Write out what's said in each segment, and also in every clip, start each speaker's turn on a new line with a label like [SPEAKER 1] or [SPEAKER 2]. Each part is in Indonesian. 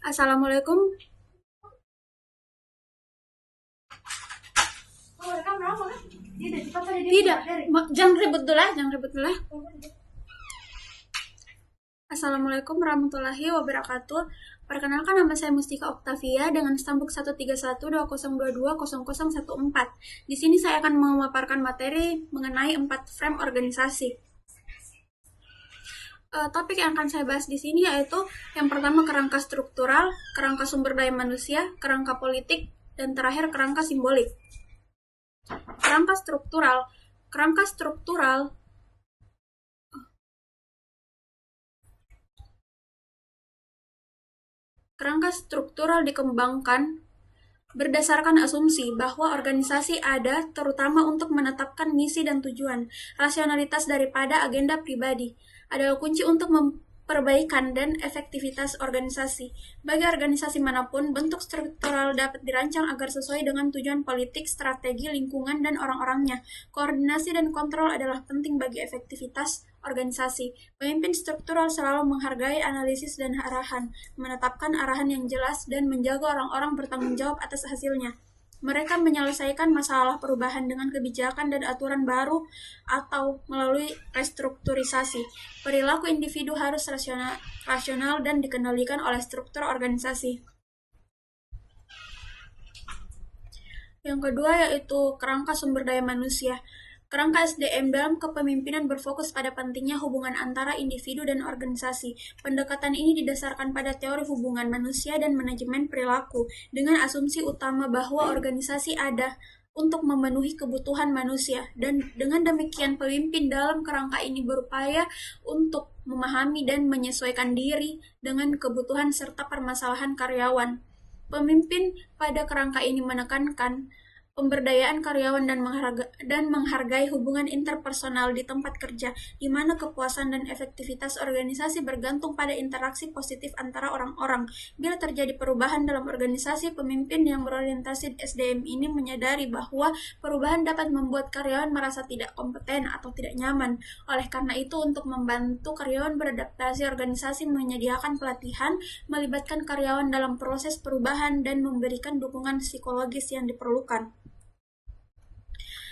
[SPEAKER 1] Assalamualaikum. Tidak, jangan ribut dulu lah, jangan ribut dulu lah. Assalamualaikum warahmatullahi wabarakatuh. Perkenalkan, nama saya Mustika Oktavia dengan stambuk 13120220014. Di sini saya akan memaparkan materi mengenai 4 frame organisasi. Topik yang akan saya bahas di sini yaitu yang pertama kerangka struktural, kerangka sumber daya manusia, kerangka politik, dan terakhir kerangka simbolik. Kerangka struktural. Kerangka struktural Kerangka struktural dikembangkan berdasarkan asumsi bahwa organisasi ada terutama untuk menetapkan misi dan tujuan. Rasionalitas daripada agenda pribadi adalah kunci untuk perbaikan dan efektivitas organisasi. Bagi organisasi manapun, bentuk struktural dapat dirancang agar sesuai dengan tujuan politik, strategi, lingkungan, dan orang-orangnya. Koordinasi dan kontrol adalah penting bagi efektivitas organisasi. Pemimpin struktural selalu menghargai analisis dan arahan, menetapkan arahan yang jelas, dan menjaga orang-orang bertanggung jawab atas hasilnya. Mereka menyelesaikan masalah perubahan dengan kebijakan dan aturan baru atau melalui restrukturisasi. Perilaku individu harus rasional dan dikendalikan oleh struktur organisasi. Yang kedua yaitu kerangka sumber daya manusia. Kerangka SDM dalam kepemimpinan berfokus pada pentingnya hubungan antara individu dan organisasi. Pendekatan ini didasarkan pada teori hubungan manusia dan manajemen perilaku, dengan asumsi utama bahwa organisasi ada untuk memenuhi kebutuhan manusia, dan dengan demikian pemimpin dalam kerangka ini berupaya untuk memahami dan menyesuaikan diri dengan kebutuhan serta permasalahan karyawan. Pemimpin pada kerangka ini menekankan pemberdayaan karyawan dan menghargai hubungan interpersonal di tempat kerja, di mana kepuasan dan efektivitas organisasi bergantung pada interaksi positif antara orang-orang. Bila terjadi perubahan dalam organisasi, pemimpin yang berorientasi SDM ini menyadari bahwa perubahan dapat membuat karyawan merasa tidak kompeten atau tidak nyaman. Oleh karena itu, untuk membantu karyawan beradaptasi, organisasi menyediakan pelatihan, melibatkan karyawan dalam proses perubahan, dan memberikan dukungan psikologis yang diperlukan.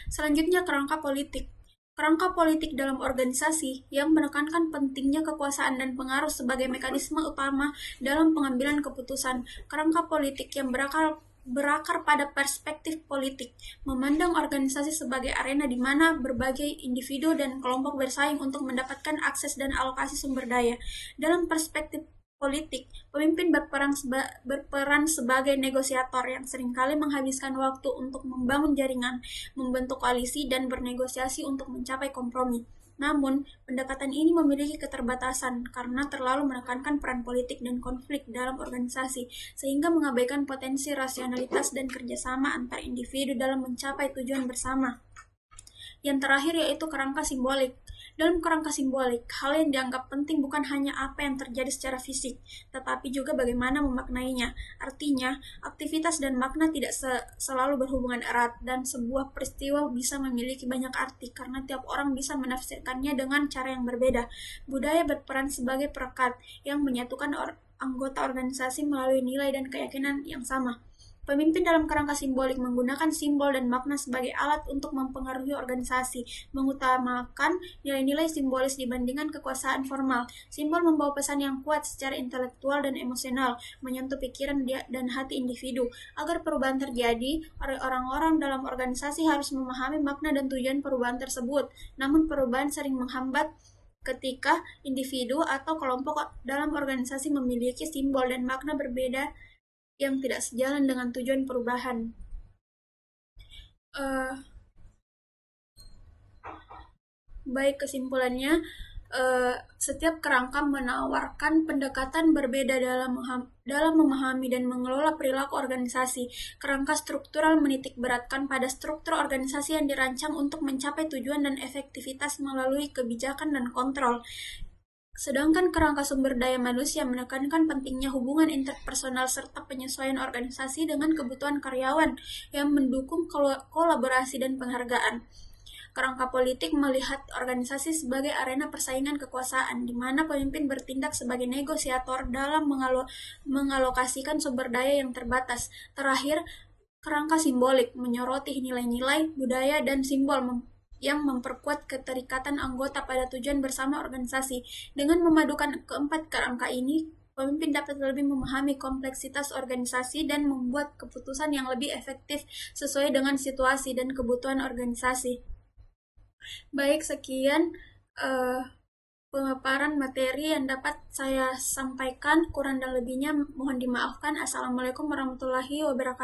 [SPEAKER 1] Selanjutnya, kerangka politik. Kerangka politik dalam organisasi yang menekankan pentingnya kekuasaan dan pengaruh sebagai mekanisme utama dalam pengambilan keputusan. Kerangka politik yang berakar pada perspektif politik, memandang organisasi sebagai arena di mana berbagai individu dan kelompok bersaing untuk mendapatkan akses dan alokasi sumber daya. Dalam perspektif politik, pemimpin berperan sebagai negosiator yang seringkali menghabiskan waktu untuk membangun jaringan, membentuk koalisi, dan bernegosiasi untuk mencapai kompromi. Namun, pendekatan ini memiliki keterbatasan karena terlalu menekankan peran politik dan konflik dalam organisasi, sehingga mengabaikan potensi rasionalitas dan kerjasama antar individu dalam mencapai tujuan bersama. Yang terakhir yaitu kerangka simbolik. Dalam kerangka simbolik, hal yang dianggap penting bukan hanya apa yang terjadi secara fisik, tetapi juga bagaimana memaknainya. Artinya, aktivitas dan makna tidak selalu berhubungan erat, dan sebuah peristiwa bisa memiliki banyak arti karena tiap orang bisa menafsirkannya dengan cara yang berbeda. Budaya berperan sebagai perekat yang menyatukan anggota organisasi melalui nilai dan keyakinan yang sama. Pemimpin dalam kerangka simbolik menggunakan simbol dan makna sebagai alat untuk mempengaruhi organisasi, mengutamakan nilai-nilai simbolis dibandingkan kekuasaan formal. Simbol membawa pesan yang kuat secara intelektual dan emosional, menyentuh pikiran dan hati individu. Agar perubahan terjadi, orang-orang dalam organisasi harus memahami makna dan tujuan perubahan tersebut. Namun perubahan sering menghambat ketika individu atau kelompok dalam organisasi memiliki simbol dan makna berbeda yang tidak sejalan dengan tujuan perubahan. Baik, kesimpulannya, setiap kerangka menawarkan pendekatan berbeda dalam memahami dan mengelola perilaku organisasi. Kerangka struktural menitik beratkan pada struktur organisasi yang dirancang untuk mencapai tujuan dan efektivitas melalui kebijakan dan kontrol. Sedangkan kerangka sumber daya manusia menekankan pentingnya hubungan interpersonal serta penyesuaian organisasi dengan kebutuhan karyawan yang mendukung kolaborasi dan penghargaan. Kerangka politik melihat organisasi sebagai arena persaingan kekuasaan, di mana pemimpin bertindak sebagai negosiator dalam mengalokasikan sumber daya yang terbatas. Terakhir, kerangka simbolik menyoroti nilai-nilai, budaya, dan simbol yang memperkuat keterikatan anggota pada tujuan bersama organisasi. Dengan memadukan keempat kerangka ini, pemimpin dapat lebih memahami kompleksitas organisasi dan membuat keputusan yang lebih efektif sesuai dengan situasi dan kebutuhan organisasi. Baik, sekian pemaparan materi yang dapat saya sampaikan. Kurang dan lebihnya mohon dimaafkan. Assalamualaikum warahmatullahi wabarakatuh.